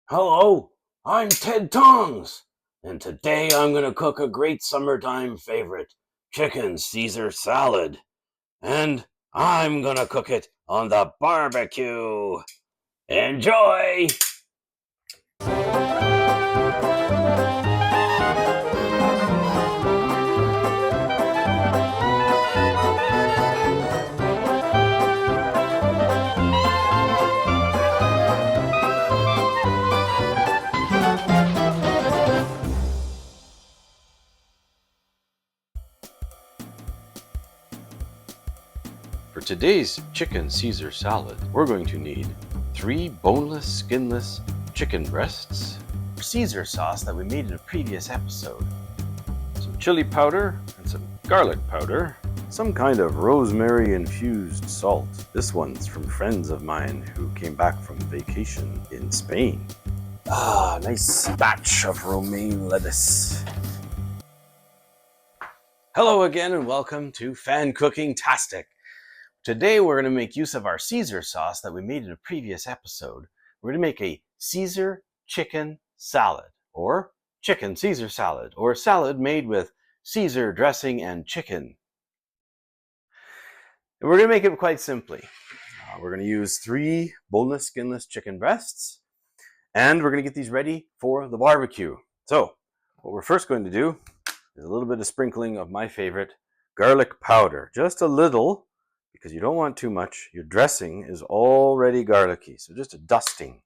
Hello, I'm Ted Tongs, and today I'm going to cook a great summertime favorite, chicken Caesar salad. And I'm going to cook it on the barbecue. Enjoy! For today's chicken Caesar salad, we're going to need 3 boneless, skinless chicken breasts, Caesar sauce that we made in a previous episode, some chili powder and some garlic powder, some kind of rosemary infused salt. This one's from friends of mine who came back from vacation in Spain. Nice batch of romaine lettuce. Hello again and welcome to FanCookingTastic. Today we're going to make use of our Caesar sauce that we made in a previous episode. We're going to make a Caesar chicken salad, or chicken Caesar salad, or salad made with Caesar dressing and chicken. And we're going to make it quite simply. We're going to use 3 boneless, skinless chicken breasts, and we're going to get these ready for the barbecue. So, what we're first going to do is a little bit of sprinkling of my favorite garlic powder, just a little, because you don't want too much. Your dressing is already garlicky, so just a dusting.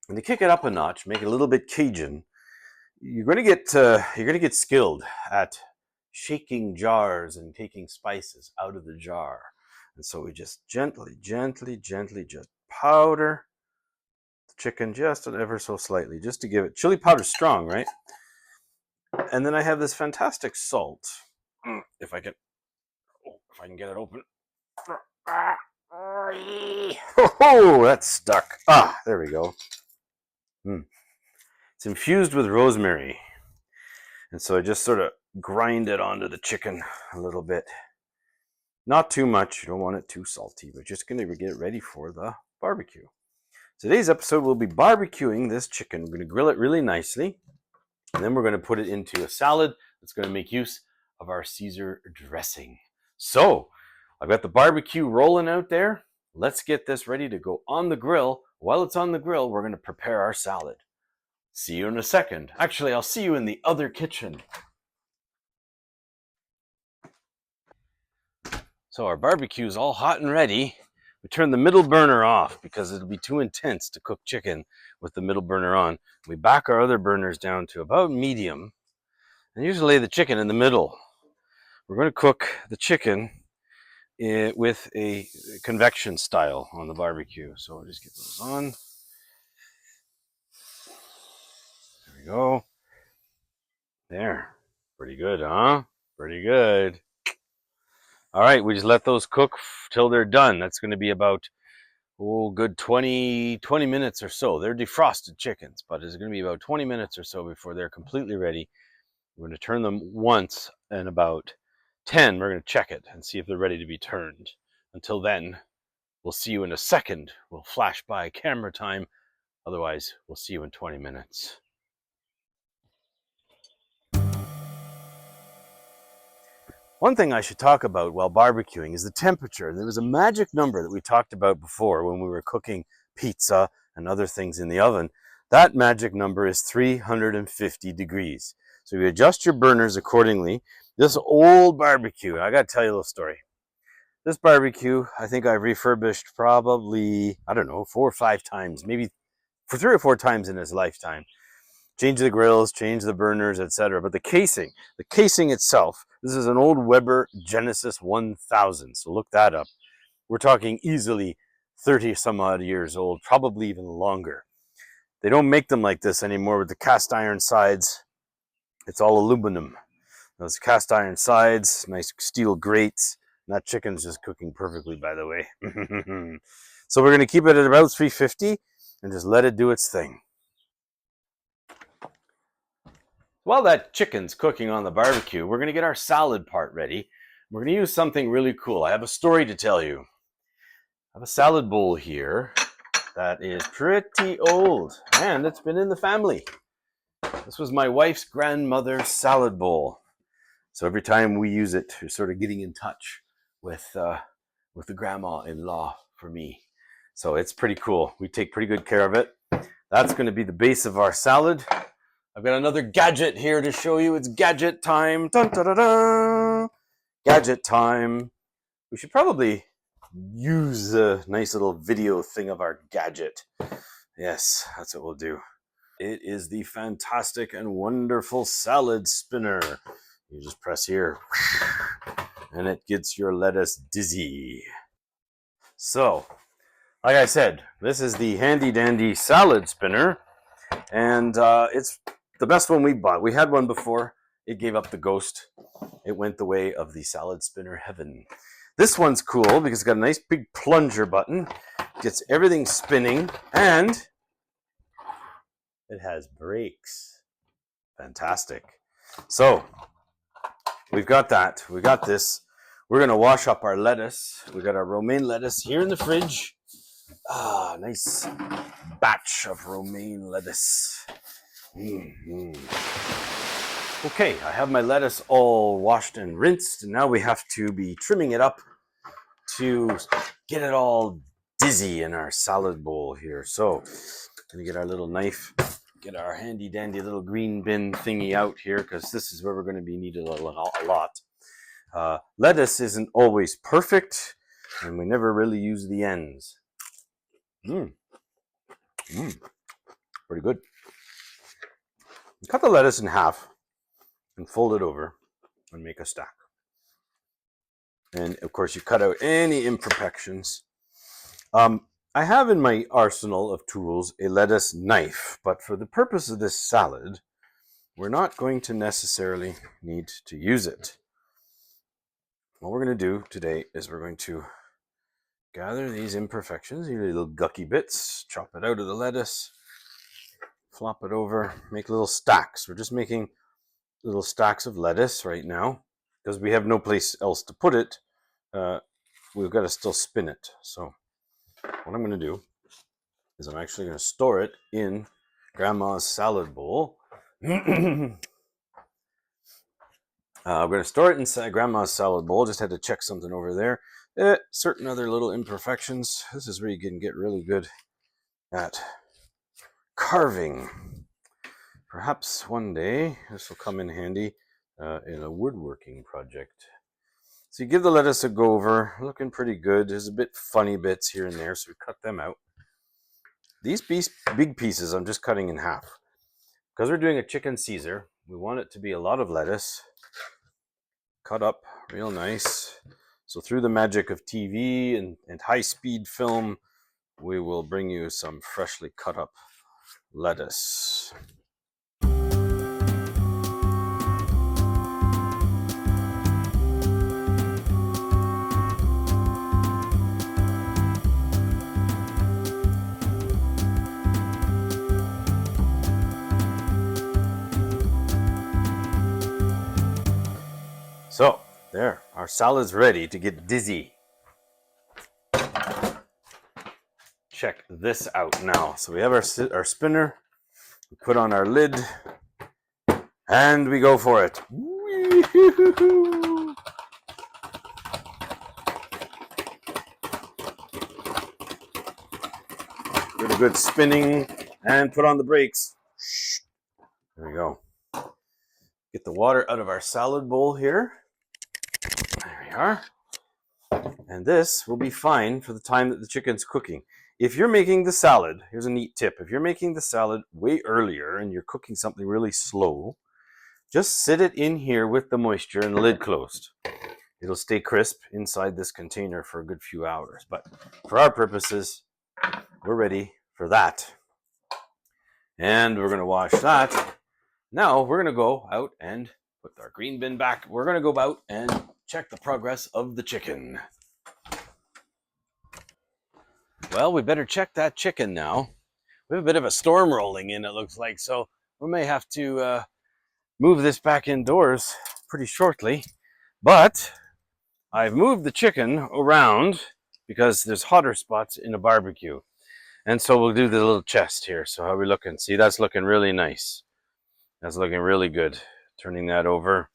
And to kick it up a notch, make it a little bit Cajun, you're going to get skilled at shaking jars and taking spices out of the jar. And so we just gently just powder the chicken just ever so slightly, just to give it. Chili powder's strong, right? And then I have this fantastic salt. If I can get it open. Oh, that's stuck. There we go. It's infused with rosemary. And so I just sort of grind it onto the chicken a little bit. Not too much. You don't want it too salty, but just going to get it ready for the barbecue. Today's episode, we'll be barbecuing this chicken. We're going to grill it really nicely. And then we're going to put it into a salad that's going to make use of our Caesar dressing. So, I've got the barbecue rolling out there. Let's get this ready to go on the grill. While it's on the grill, we're going to prepare our salad. See you in a second. Actually, I'll see you in the other kitchen. So our barbecue is all hot and ready. We turn the middle burner off because it'll be too intense to cook chicken with the middle burner on. We back our other burners down to about medium and usually lay the chicken in the middle. We're going to cook the chicken with a convection style on the barbecue. So we'll just get those on. There we go. There. Pretty good, huh? Pretty good. All right, we just let those cook till they're done. That's going to be about, good 20 minutes or so. They're defrosted chickens, but it's going to be about 20 minutes or so before they're completely ready. We're going to turn them once, and about 10, we're going to check it and see if they're ready to be turned. Until then, we'll see you in a second. We'll flash by camera time. Otherwise, we'll see you in 20 minutes. One thing I should talk about while barbecuing is the temperature. There was a magic number that we talked about before when we were cooking pizza and other things in the oven. That magic number is 350 degrees. So you adjust your burners accordingly. This old barbecue, I got to tell you a little story. This barbecue, I think I've refurbished probably, 4 or 5 times, maybe for 3 or 4 times in its lifetime. Change the grills, change the burners, etc. But the casing itself, this is an old Weber Genesis 1000, so look that up. We're talking easily 30 some odd years old, probably even longer. They don't make them like this anymore with the cast iron sides. It's all aluminum. Those cast iron sides, nice steel grates. And that chicken's just cooking perfectly, by the way. So we're going to keep it at about 350 and just let it do its thing. While that chicken's cooking on the barbecue, we're going to get our salad part ready. We're going to use something really cool. I have a story to tell you. I have a salad bowl here. that is pretty old, and it's been in the family. This was my wife's grandmother's salad bowl. So every time we use it, we're sort of getting in touch with the grandma-in-law for me. So it's pretty cool. We take pretty good care of it. That's going to be the base of our salad. I've got another gadget here to show you. It's gadget time. Dun, dun, dun, dun. Gadget time. We should probably use a nice little video thing of our gadget. Yes, that's what we'll do. It is the fantastic and wonderful salad spinner. You just press here and it gets your lettuce dizzy. So, like I said, this is the handy dandy salad spinner, and it's the best one we bought. We had one before. It gave up the ghost. It went the way of the salad spinner heaven. This one's cool because it's got a nice big plunger button. Gets everything spinning, and it has brakes. Fantastic. So, we've got that. We got this. We're going to wash up our lettuce. We got our romaine lettuce here in the fridge. Ah, nice batch of romaine lettuce. Okay, I have my lettuce all washed and rinsed, and now we have to be trimming it up to get it all dizzy in our salad bowl here. So, going to get our little knife, get our handy dandy little green bin thingy out here, because this is where we're going to be needed a lot. Lettuce isn't always perfect, and we never really use the ends. Pretty good. Cut the lettuce in half and fold it over and make a stack. And of course, you cut out any imperfections. I have in my arsenal of tools a lettuce knife, but for the purpose of this salad, we're not going to necessarily need to use it. What we're going to do today is we're going to gather these imperfections, these little gucky bits, chop it out of the lettuce, flop it over, make little stacks. We're just making little stacks of lettuce right now because we have no place else to put it. We've got to still spin it. So what I'm going to do is I'm actually going to store it in Grandma's salad bowl. I'm going to store it inside Grandma's salad bowl. Just had to check something over there. Certain other little imperfections. This is where you can get really good at carving. Perhaps one day this will come in handy in a woodworking project. So you give the lettuce a go over. Looking pretty good. There's a bit funny bits here and there, so we cut them out. These big pieces I'm just cutting in half. Because we're doing a chicken Caesar, we want it to be a lot of lettuce. Cut up real nice. So through the magic of TV and high-speed film, we will bring you some freshly cut up lettuce. So, there, our salad's ready to get dizzy. Check this out now. So we have our spinner, we put on our lid, and we go for it. Give it a good spinning, and put on the brakes. There we go. Get the water out of our salad bowl here. There we are. And this will be fine for the time that the chicken's cooking. If you're making the salad, here's a neat tip. If you're making the salad way earlier and you're cooking something really slow, just sit it in here with the moisture and the lid closed. It'll stay crisp inside this container for a good few hours. But for our purposes, we're ready for that. And we're going to wash that. Now we're going to go out and put our green bin back. We're going to go out and check the progress of the chicken. Well, we better check that chicken now. We have a bit of a storm rolling in, it looks like, so we may have to move this back indoors pretty shortly. But I've moved the chicken around because there's hotter spots in a barbecue. And so we'll do the little chest here. So how are we looking? See, that's looking really nice. That's looking really good. Turning that over.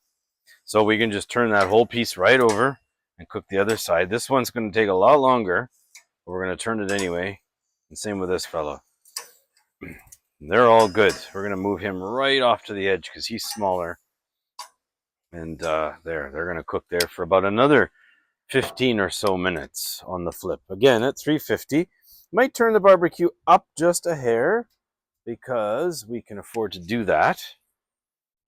So we can just turn that whole piece right over and cook the other side. This one's going to take a lot longer, but we're going to turn it anyway. And same with this fellow. They're all good. We're going to move him right off to the edge because he's smaller. And they're going to cook there for about another 15 or so minutes on the flip. Again, at 350. Might turn the barbecue up just a hair because we can afford to do that,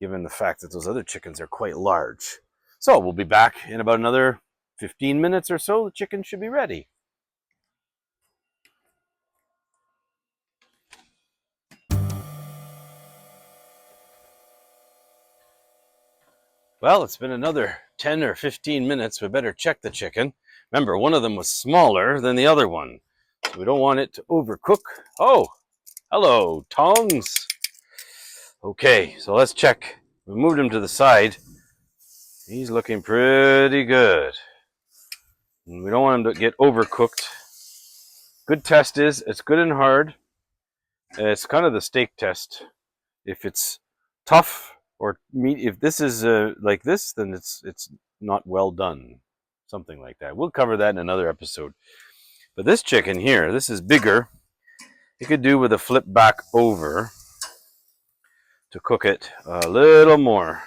given the fact that those other chickens are quite large. So we'll be back in about another 15 minutes or so. The chicken should be ready. Well, it's been another 10 or 15 minutes. We better check the chicken. Remember, one of them was smaller than the other one. So we don't want it to overcook. Oh, hello, Tongs. Okay, so let's check. We moved him to the side. He's looking pretty good. And we don't want him to get overcooked. Good test is, it's good and hard. It's kind of the steak test. If it's tough or meat, if this is like this, then it's not well done. Something like that. We'll cover that in another episode. But this chicken here, this is bigger. You could do with a flip back over to cook it a little more.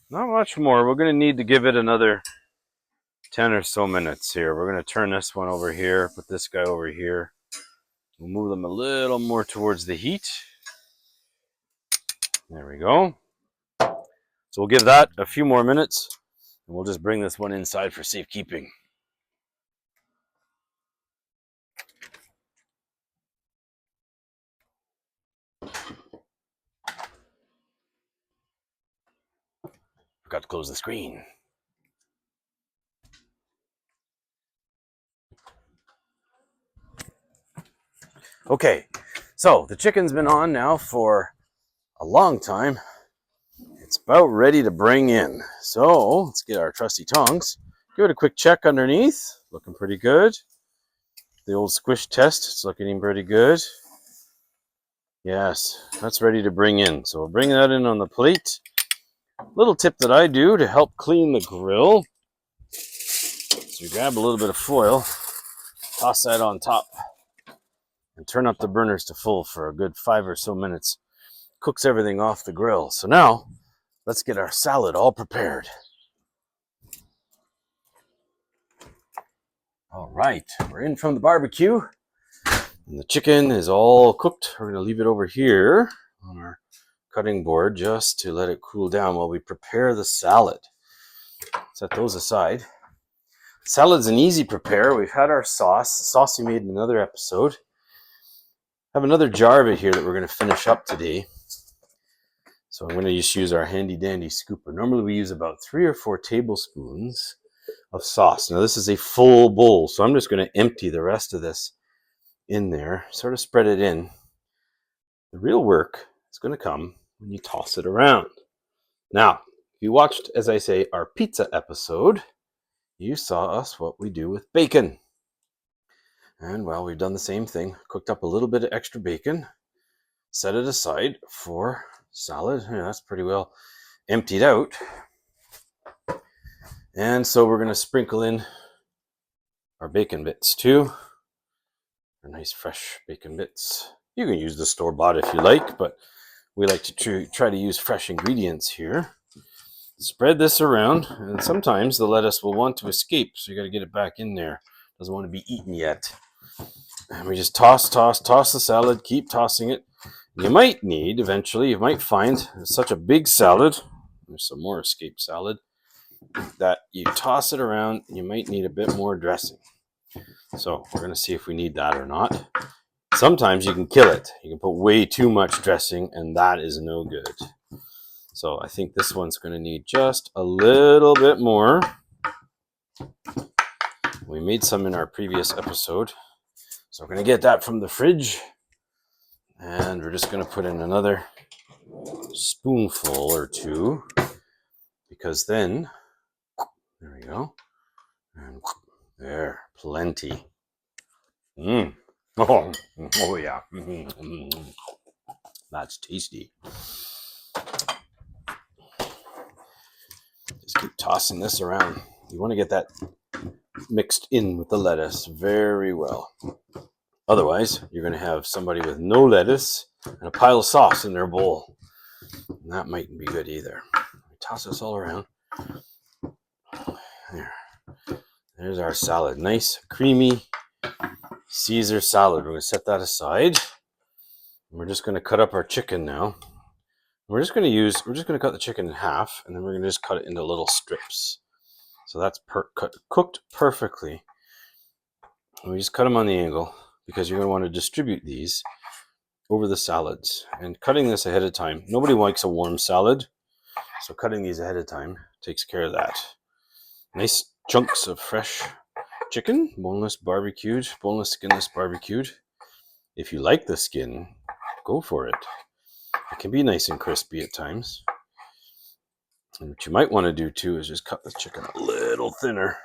Not much more. We're going to need to give it another 10 or so minutes here. We're going to turn this one over here, put this guy over here. We'll move them a little more towards the heat. There we go. So we'll give that a few more minutes, and we'll just bring this one inside for safekeeping. Forgot to close the screen. Okay, so the chicken's been on now for a long time. It's about ready to bring in. So let's get our trusty tongs. Give it a quick check underneath. Looking pretty good. The old squish test, it's looking pretty good. Yes, that's ready to bring in. So we'll bring that in on the plate. Little tip that I do to help clean the grill. So you grab a little bit of foil, toss that on top, and turn up the burners to full for a good 5 or so minutes. Cooks everything off the grill. So now, let's get our salad all prepared. All right, we're in from the barbecue. And the chicken is all cooked. We're going to leave it over here on our cutting board just to let it cool down while we prepare the salad. Set those aside. Salad's an easy prepare. We've had our sauce. The sauce we made in another episode. I have another jar of it here that we're going to finish up today. So I'm going to just use our handy dandy scooper. Normally we use about 3 or 4 tablespoons of sauce. Now this is a full bowl, so I'm just going to empty the rest of this in there, sort of spread it in. The real work is going to come when you toss it around. Now, if you watched, as I say, our pizza episode, you saw us what we do with bacon. And well, we've done the same thing. Cooked up a little bit of extra bacon, set it aside for salad. Yeah, that's pretty well emptied out. And so we're going to sprinkle in our bacon bits too. Our nice fresh bacon bits. You can use the store-bought if you like, but we like to try to use fresh ingredients here. Spread this around, and sometimes the lettuce will want to escape, so you got to get it back in there. Doesn't want to be eaten yet. And we just toss the salad, keep tossing it. You might need, eventually, you might find it's such a big salad, there's some more escape salad, that you toss it around, you might need a bit more dressing. So we're going to see if we need that or not. Sometimes you can kill it. You can put way too much dressing, and that is no good. So I think this one's going to need just a little bit more. We made some in our previous episode. So we're going to get that from the fridge. And we're just going to put in another spoonful or 2. Because then, there we go. And there, plenty. Oh yeah. That's tasty. Just keep tossing this around. You want to get that mixed in with the lettuce very well. Otherwise, you're going to have somebody with no lettuce and a pile of sauce in their bowl. And that mightn't be good either. Toss this all around. There. There's our salad. Nice, creamy Caesar salad. We're going to set that aside. We're just going to cut up our chicken now. We're just going to cut the chicken in half, and then we're going to just cut it into little strips. So that's cooked perfectly. And we just cut them on the angle because you're going to want to distribute these over the salads. And cutting this ahead of time, nobody likes a warm salad, so cutting these ahead of time takes care of that. Nice chunks of fresh chicken, boneless, skinless barbecued. If you like the skin, go for it. It can be nice and crispy at times. And what you might want to do too is just cut the chicken a little thinner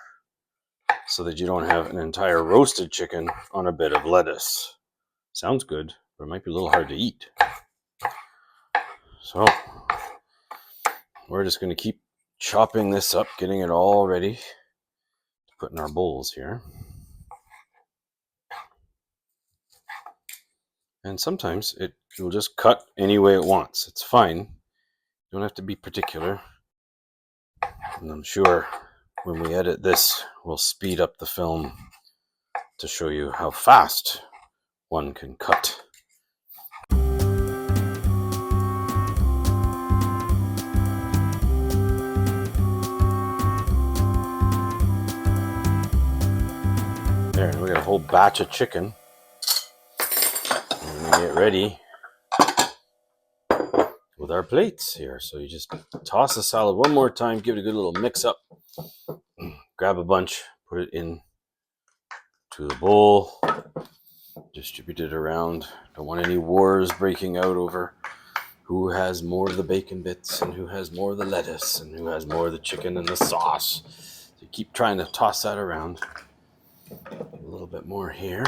so that you don't have an entire roasted chicken on a bed of lettuce. Sounds good, but it might be a little hard to eat. So we're just going to keep chopping this up, getting it all ready to put in our bowls here. And sometimes it will just cut any way it wants. It's fine. You don't have to be particular. And I'm sure when we edit this, we'll speed up the film to show you how fast one can cut. There, and we got a whole batch of chicken. And we get ready with our plates here. So you just toss the salad one more time, give it a good little mix up, grab a bunch, put it in to the bowl, distribute it around. Don't want any wars breaking out over who has more of the bacon bits and who has more of the lettuce and who has more of the chicken and the sauce. So you keep trying to toss that around. A little bit more here,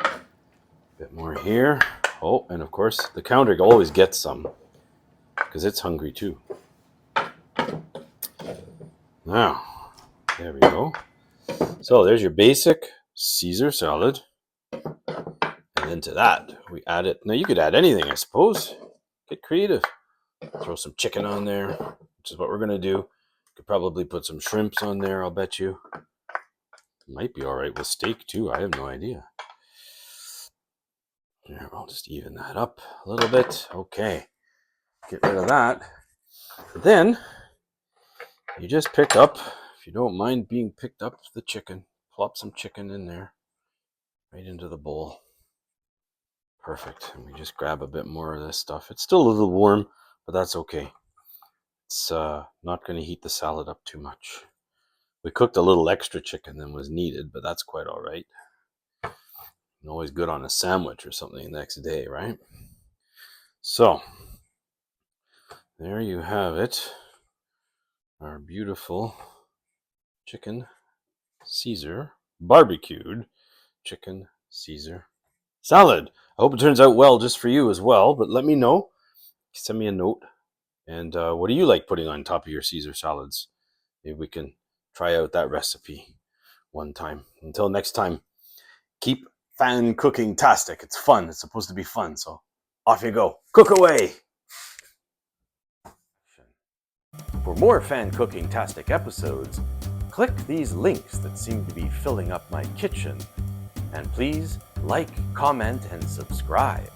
a bit more here. Oh, and of course the counter always gets some because it's hungry too. Now, there we go. So there's your basic Caesar salad. And then to that, we add it. Now you could add anything, I suppose. Get creative. Throw some chicken on there, which is what we're going to do. Could probably put some shrimps on there, I'll bet you. Might be all right with steak too. I have no idea. Here, I'll just even that up a little bit. Okay. Get rid of that. Then you just pick up, if you don't mind being picked up, the chicken. Plop some chicken in there, right into the bowl. Perfect. And we just grab a bit more of this stuff. It's still a little warm, but that's okay. It's not going to heat the salad up too much. We cooked a little extra chicken than was needed, but that's quite all right. And always good on a sandwich or something the next day, right? So, there you have it. Our beautiful chicken Caesar, barbecued chicken Caesar salad. I hope it turns out well just for you as well, but let me know. Send me a note. And what do you like putting on top of your Caesar salads? Maybe we can try out that recipe one time. Until next time, keep FanCookingTastic. It's fun. It's supposed to be fun, so off you go. Cook away! For more FanCookingTastic episodes, click these links that seem to be filling up my kitchen. And please like, comment, and subscribe.